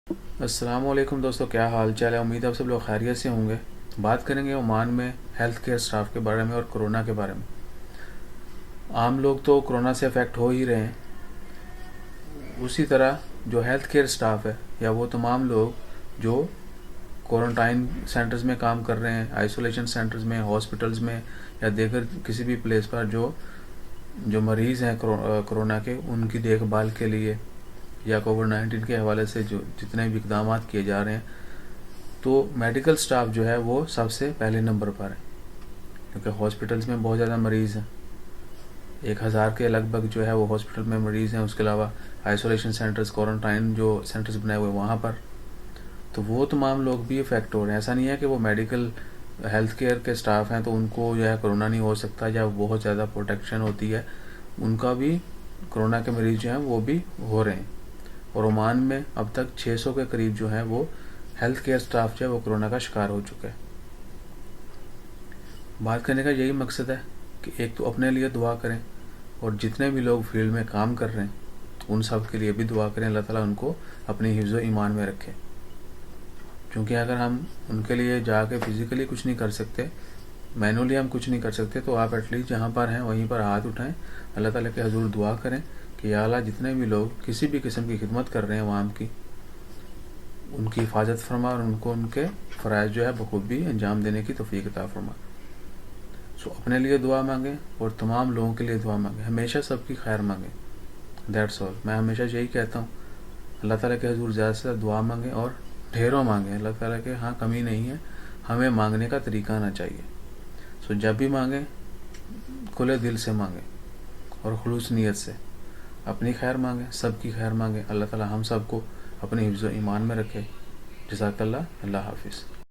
السلام علیکم دوستو، کیا حال چال ہے؟ امید ہے آپ سب لوگ خیریت سے ہوں گے۔ بات کریں گے عمان میں ہیلتھ کیئر سٹاف کے بارے میں اور کرونا کے بارے میں۔ عام لوگ تو کرونا سے افیکٹ ہو ہی رہے ہیں، اسی طرح جو ہیلتھ کیئر سٹاف ہے یا وہ تمام لوگ جو کوارنٹائن سینٹرز میں کام کر رہے ہیں، آئسولیشن سینٹرز میں، ہاسپٹلز میں یا دیگر کسی بھی پلیس پر جو مریض ہیں کرونا کے، ان کی دیکھ بھال کے لیے یا کووڈ-19 کے حوالے سے جو جتنے بھی اقدامات کیے جا رہے ہیں، تو میڈیکل سٹاف جو ہے وہ سب سے پہلے نمبر پر ہے، کیونکہ ہاسپٹلز میں بہت زیادہ مریض ہیں، 1000 کے لگ بھگ جو ہے وہ ہاسپٹل میں مریض ہیں۔ اس کے علاوہ آئسولیشن سینٹرز، کوارنٹائن جو سینٹرز بنائے ہوئے وہاں پر، تو وہ تمام لوگ بھی افیکٹ ہو رہے ہیں۔ ایسا نہیں ہے کہ وہ میڈیکل ہیلتھ کیئر کے سٹاف ہیں تو ان کو جو ہے کرونا نہیں ہو سکتا یا بہت زیادہ پروٹیکشن ہوتی ہے، ان کا بھی کرونا کے مریض جو ہیں وہ بھی ہو رہے ہیں۔ اور عمان میں اب تک 600 کے قریب جو ہیں وہ ہیلتھ کیئر سٹاف جو ہے وہ کرونا کا شکار ہو چکا ہے۔ بات کرنے کا یہی مقصد ہے کہ ایک تو اپنے لیے دعا کریں، اور جتنے بھی لوگ فیلڈ میں کام کر رہے ہیں ان سب کے لیے بھی دعا کریں، اللہ تعالیٰ ان کو اپنی حفظ و ایمان میں رکھے، کیونکہ اگر ہم ان کے لیے جا کے فزیکلی کچھ نہیں کر سکتے، مینولی ہم کچھ نہیں کر سکتے، تو آپ ایٹ لیسٹ جہاں پر ہیں وہیں پر ہاتھ اٹھائیں، اللہ تعالیٰ کے حضور دعا کریں کہ یا اللہ جتنے بھی لوگ کسی بھی قسم کی خدمت کر رہے ہیں عوام کی، ان کی حفاظت فرما اور ان کو ان کے فرائض جو ہے بخوبی انجام دینے کی توفیق عطا فرما۔ اپنے لیے دعا مانگیں اور تمام لوگوں کے لیے دعا مانگیں، ہمیشہ سب کی خیر مانگیں۔ That's all. میں ہمیشہ یہی کہتا ہوں، اللہ تعالیٰ کے حضور زیادہ سے زیادہ دعا مانگیں اور ڈھیروں مانگیں۔ اللہ تعالیٰ کے ہاں کمی نہیں ہے، ہمیں مانگنے کا طریقہ آنا چاہیے۔ جب بھی مانگیں کھلے دل سے مانگیں اور خلوص نیت سے، اپنی خیر مانگیں، سب کی خیر مانگیں۔ اللہ تعالیٰ ہم سب کو اپنے حفظ و ایمان میں رکھے۔ جزاک اللہ، اللہ حافظ۔